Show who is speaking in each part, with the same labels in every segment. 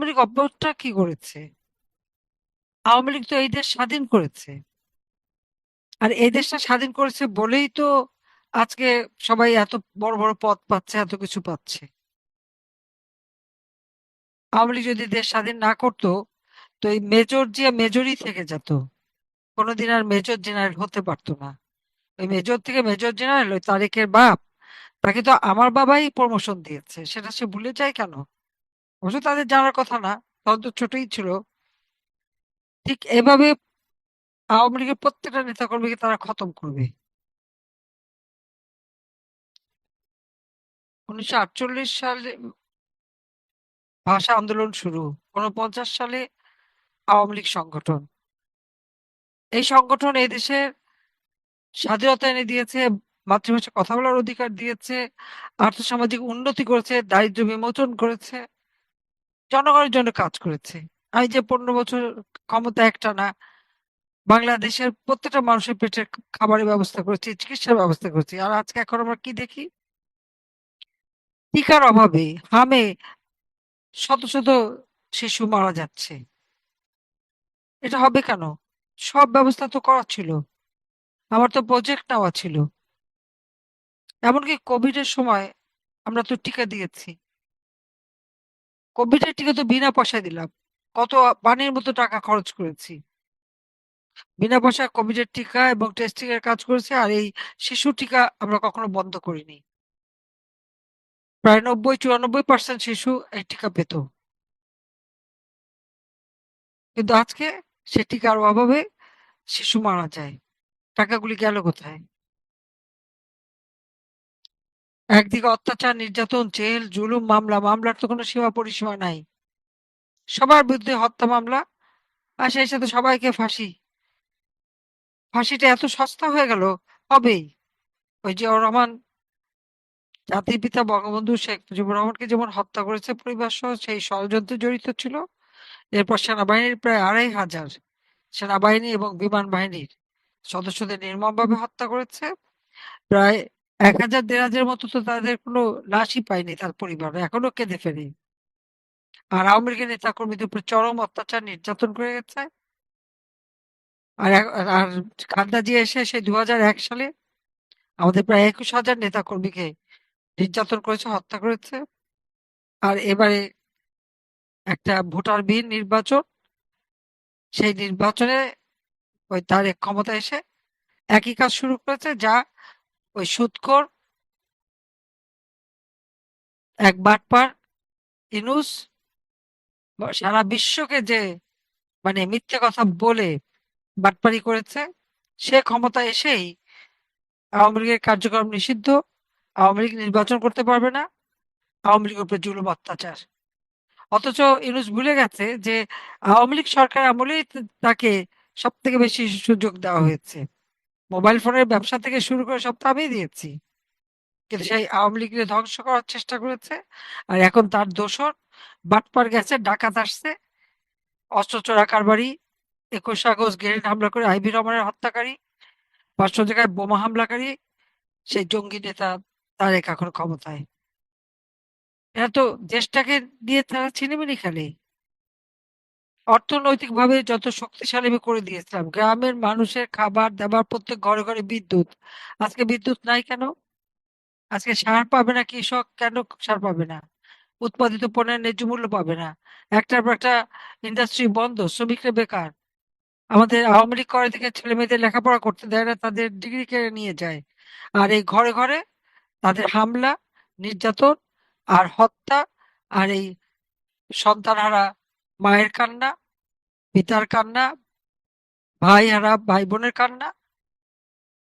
Speaker 1: লীগ অভ্যুত্থান কি করেছে? আওয়ামী লীগ তো এই দেশ স্বাধীন করেছে। আর এই দেশটা স্বাধীন করেছে বলেই তো আজকে সবাই এত বড় বড় পদ পাচ্ছে, এত কিছু পাচ্ছে। আওয়ামী লীগ যদি দেশ স্বাধীন না করতো, তো এই মেজর জিয়া মেজরই থেকে যেত, কোনোদিন আর মেজর জেনারেল হতে পারতো না। ওই মেজর থেকে মেজর জেনারেল, ওই তারেকের বাপ, তাকে তো আমার বাবাই প্রমোশন দিয়েছে, সেটা সে ভুলে যায় কেন? অবশ্য তাদের জানার কথা না, তখন তো ছোটই ছিল। ঠিক এভাবে আওয়ামী লীগের প্রত্যেকটা নেতাকর্মীকে তারা খতম করবে। 1948 সালে ভাষা আন্দোলন শুরু, 49 সালে আওয়ামী লীগ সংগঠন। এই সংগঠন এই দেশের স্বাধীনতা এনে দিয়েছে, মাতৃভাষায় কথা বলার অধিকার দিয়েছে, আর্থসামাজিক উন্নতি করেছে, দারিদ্র্য বিমোচন করেছে, জনগণের জন্য কাজ করেছে। আমি যে 15 বছর ক্ষমতা একটানা বাংলাদেশের প্রত্যেকটা মানুষের পেটের খাবারের ব্যবস্থা করেছি, চিকিৎসার ব্যবস্থা করেছি। আর আজকে এখন আমরা কি দেখি? টিকার অভাবে হামে শত শত শিশু মারা যাচ্ছে। এটা হবে কেন? সব ব্যবস্থা তো করা ছিল, আমার তো প্রজেক্ট নেওয়া ছিল। এমনকি কোভিড এর সময় আমরা তো টিকা দিয়েছি। কোভিড এর টিকা তো বিনা পয়সায় দিলাম। কত পানির মতো টাকা খরচ করেছি। বিনা পয়সায় কোভিড এর টিকা এবং টেস্টিং এর কাজ করেছি। আর এই শিশু টিকা আমরা কখনো বন্ধ করিনি। প্রায় 90-94% শিশু এই টিকা পেত। কিন্তু আজকে সে টিকার অভাবে শিশু মারা যায়। টাকাগুলি গেল কোথায়? একদিকে অত্যাচার, নির্যাতন, জেল, জুলুম, মামলার তো কোনো সীমা পরিসীমা নাই। সবার বিরুদ্ধে হত্যা মামলা, আর সেই সাথে সবাইকে ফাঁসি। ফাঁসিটা এত সস্তা হয়ে গেল, হবেই। ওই জিয়াউর রহমান, জাতির পিতা বঙ্গবন্ধু শেখ মুজিবুর রহমানকে যেমন হত্যা করেছে পরিবার সহ, সেই ষড়যন্ত্রে জড়িত ছিল। এরপর সেনাবাহিনীর প্রায় 2,500 সেনাবাহিনী এবং বিমান বাহিনীর সদস্যদের নির্মমভাবে হত্যা করেছে। প্রায় 1,000-1,500 মতো তো তাদের কোনো লাশই পায়নি, তার পরিবার এখনো কেঁদে ফেরে। আর আওয়ামী লীগের নেতা কর্মীদের উপর চরম অত্যাচার নির্যাতন করে গেছে। আর আর খালেদা জিয়া এসে সেই 2001 সালে আমাদের প্রায় 21,000 নেতা কর্মীকে নির্যাতন করেছে, হত্যা করেছে। আর এবারে একটা ভোটারবিহীন নির্বাচন, সেই নির্বাচনে ওই তারেক ক্ষমতায় এসে একই কাজ শুরু করেছে, যা ওই সুদখোর এক বাটপার ইনুস সারা বিশ্বকে যে মানে মিথ্যে কথা বলে বাটপারি করেছে, সে ক্ষমতায় এসেই আওয়ামী লীগের কার্যক্রম নিষিদ্ধ, আওয়ামী লীগ নির্বাচন করতে পারবে না, আওয়ামী লীগের উপরে জুলুম অত্যাচার। অথচ ইউনূস ভুলে গেছে যে আওয়ামী লীগ সরকার আমলেই তাকে সবথেকে বেশি সুযোগ দেওয়া হয়েছে। মোবাইল ফোনের ব্যবসা থেকে শুরু করে সব তো আমিই দিয়েছি। কিন্তু সেই আওয়ামী লীগকে ধ্বংস করার চেষ্টা করেছে। আর এখন তার দোসর বাটপার গেছে, ডাকাত আসছে, অস্ত্র চোরা কারবারি, 21 আগস্ট গ্রেনেড হামলা করে আইভি রহমানের হত্যাকারী, 500 জায়গায় বোমা হামলাকারী, সেই জঙ্গি নেতা তারেক এখন ক্ষমতায়। এরা তো দেশটাকে দিয়ে তারা ছিনিমিনি খেলে। অর্থনৈতিকভাবে যত শক্তিশালী আমি করে দিয়েছিলাম, গ্রামের মানুষের খাবার দাবার, প্রত্যেক ঘরে ঘরে বিদ্যুৎ। আজকে বিদ্যুৎ নাই কেন? আজকে সার পাবে না কৃষক, কেন সার পাবে না? উৎপাদিত পণ্যের ন্যায্য মূল্য পাবে না। একটার পর একটা ইন্ডাস্ট্রি বন্ধ, শ্রমিকরা বেকার। আমাদের আওয়ামী লীগ করে থেকে ছেলে মেয়েদের লেখাপড়া করতে দেয় না, তাদের ডিগ্রি কেড়ে নিয়ে যায়। আর এই ঘরে ঘরে তাদের হামলা, নির্যাতন আর হত্যা, আর এই সন্তানহারা মায়ের কান্না, পিতার কান্না, ভাইহারা ভাই বোনের কান্না,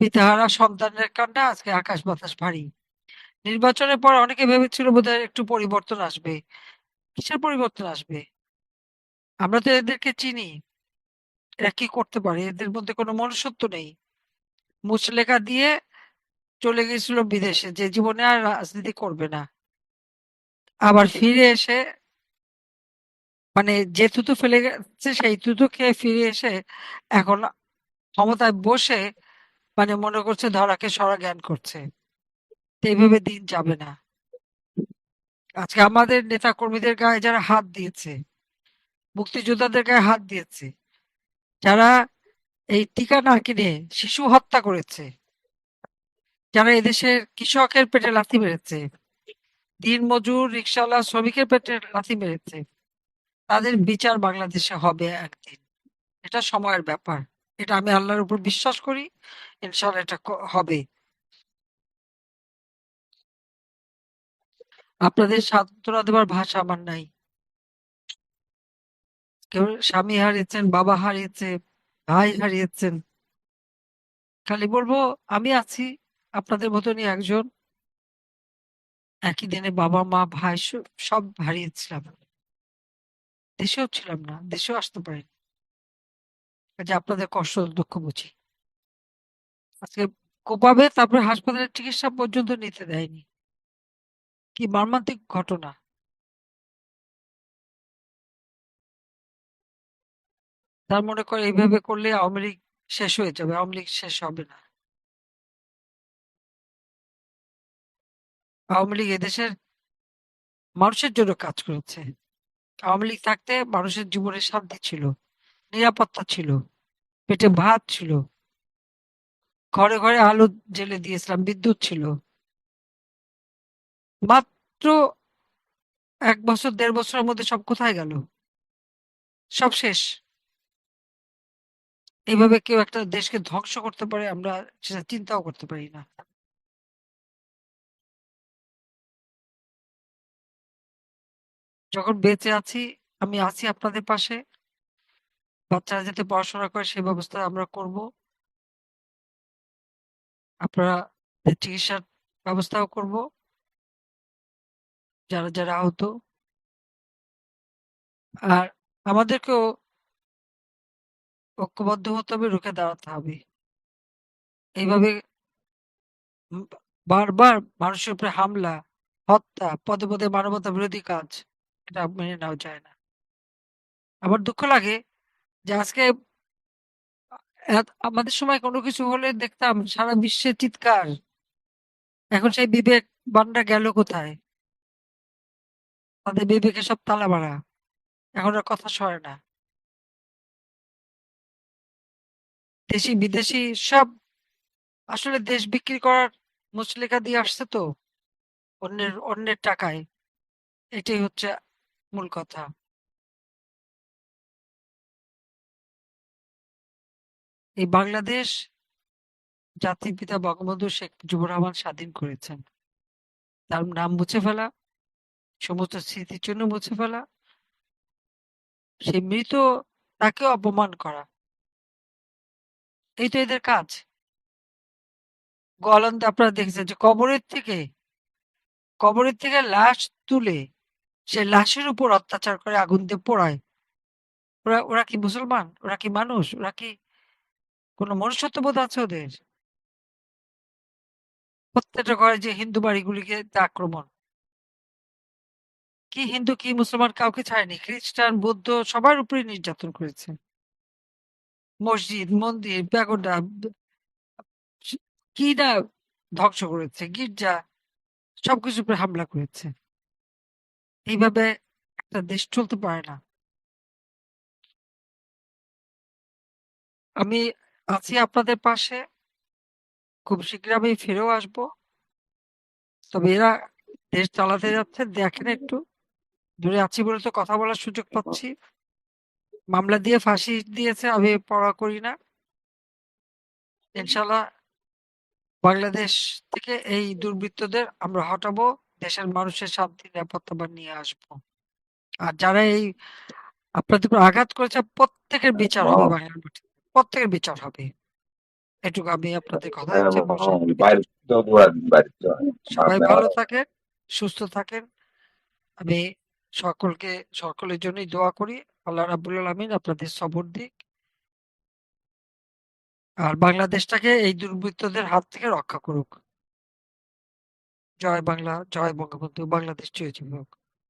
Speaker 1: পিতাহারা সন্তানের কান্না, আজকে আকাশ বাতাস ভারী। নির্বাচনের পর অনেকে ভেবেছিল বোধহয় একটু পরিবর্তন আসবে। কিসের পরিবর্তন আসবে? আমরা তো এদেরকে চিনি, এরা কি করতে পারে, এদের মধ্যে কোনো মনুষ্যত্ব নেই। মুচলেখা দিয়ে চলে গেছিল বিদেশে, যে জীবনে আর রাজনীতি করবে না। আবার ফিরে এসে মানে যে থুতু ফেলে গেছে সেই থুতু খেয়ে ফিরে এসে এখন ক্ষমতায় বসে মানে মনে করছে ধরাকে সরা জ্ঞান করছে। তো এইভাবে দিন যাবে না। আজকে আমাদের নেতা কর্মীদের গায়ে যারা হাত দিয়েছে, মুক্তিযোদ্ধাদের গায়ে হাত দিয়েছে, যারা এই টিকা না কিনে শিশু হত্যা করেছে, যারা এদেশের কৃষকের পেটে লাথি মেরেছে, দিনমজুর রিক্সাওয়ালা শ্রমিকের পেটে লাথি মেরেছে, তাদের বিচার বাংলাদেশে হবে একদিন। এটা সময়ের ব্যাপার। এটা আমি আল্লাহর উপর বিশ্বাস করি, ইনশাআল্লাহ এটা হবে। আপনাদের সান্ত্বনা দেবার ভাষা আমার নাই। কেউ স্বামী হারিয়েছেন, বাবা হারিয়েছে, ভাই হারিয়েছেন, খালি বলবো আমি আছি আপনাদের মতনই একজন। একই দিনে বাবা মা ভাই সব হারিয়েছিলাম, দেশেও ছিলাম না, দেশেও আসতে পারিনি, যে আপনাদের কষ্ট দুঃখ বুঝি। আজকে কোপাবে, তারপরে হাসপাতালের চিকিৎসা পর্যন্ত নিতে দেয়নি। কি মর্মান্তিক ঘটনা! তার মনে করে এইভাবে করলে আওয়ামী লীগ শেষ হয়ে যাবে, আওয়ামী লীগ শেষ হবে না। আওয়ামী লীগ এদেশের মানুষের জন্য কাজ করেছে। আওয়ামী লীগ থাকতে মানুষের জীবনে শান্তি ছিল, নিরাপত্তা ছিল, পেটে ভাত ছিল, ঘরে ঘরে আলো জ্বেলে দিয়েছিলাম, বিদ্যুৎ ছিল। মাত্র 1 বছর 1.5 বছরের মধ্যে সব কোথায় গেল? সব শেষ। এইভাবে কেউ একটা দেশকে ধ্বংস করতে পারে, আমরা সেটা চিন্তাও করতে পারি না। যখন বেঁচে আছি, আমি আছি আপনাদের পাশে। বাচ্চারা যাতে পড়াশোনা করে সেই ব্যবস্থা আমরা করব। আপনারা চিকিৎসার ব্যবস্থাও করব, যারা যারা আহত। আর আমাদেরকেও ঐক্যবদ্ধ হতে হবে, রুখে দাঁড়াতে হবে। এইভাবে উম বারবার মানুষের উপরে হামলা, হত্যা, পদে পদে মানবতা বিরোধী কাজ, এটা মেনে নেওয়া যায় না। আমার দুঃখ লাগে যে আজকে আমাদের সময় কোনো কিছু হলে দেখতাম সারা বিশ্বে চিৎকার। এখন সেই বিবেকবানরা গেল কোথায়? তাদের বিবেকে সব তালা মারা, এখন আর কথা সরে না। দেশি বিদেশি সব আসলে দেশ বিক্রি করার মুচলেকা দিয়ে আসছে তো, অন্যের টাকায়। এটাই হচ্ছে মূল কথা। এই বাংলাদেশ জাতির পিতা বঙ্গবন্ধু শেখ মুজিবুর রহমান স্বাধীন করেছেন। তার নাম মুছে ফেলা, সমস্ত স্মৃতির জন্য মুছে ফেলা, সেই মৃত তাকে অপমান করা, এই তো এদের কাজ। গোয়ালন্দে আপনারা দেখেছেন যে কবরের থেকে লাশ তুলে সে লাশের উপর অত্যাচার করে, আগুন দিয়ে পোড়ায়। ওরা ওরা কি মুসলমান? ওরা কি মানুষ? ওরা কি কোনো মনুষ্যত্ববোধ আছে ওদের? প্রত্যেকটা ঘরে যে হিন্দু বাড়িগুলিকে আক্রমণ, কি হিন্দু কি মুসলমান কাউকে ছাড়েনি, খ্রিস্টান বৌদ্ধ সবার উপরে নির্যাতন করেছে। মসজিদ মন্দির প্যাগোডা কি না ধ্বংস করেছে, গির্জা, সবকিছুর উপরে হামলা করেছে। এইভাবে একটা দেশ চলতে পারে না। আমি আছি আপনাদের পাশে, খুব শীঘ্র আমি ফিরেও আসবো। তবে এরা দেশ চালাতে যাচ্ছে, দেখেন একটু দূরে আছি বলে তো কথা বলার সুযোগ পাচ্ছি। মামলা দিয়ে ফাঁসি দিয়েছে, আমি পড়া করি না। ইনশাল্লাহ বাংলাদেশ থেকে এই দুর্বৃত্তদের আমরা হটাবো, দেশের মানুষের শান্তি নিরাপত্তা আবার নিয়ে আসবো। আর যারা এই আপনাদের উপর আঘাত করেছে প্রত্যেকের বিচার হবে বাংলার মাটিতে, প্রত্যেকের বিচার হবে। এটুকু আমি আপনাদের কথা দিচ্ছি। সবাই ভালো থাকেন, সুস্থ থাকেন। আমি সকলের জন্যই দোয়া করি, আল্লাহ রাব্বুল আলামিন আপনাদের সবর দিক, আর বাংলাদেশটাকে এই দুর্বৃত্তদের হাত থেকে রক্ষা করুক। জয় বাংলা, জয় বঙ্গবন্ধু, বাংলাদেশ চিরজীবী হোক।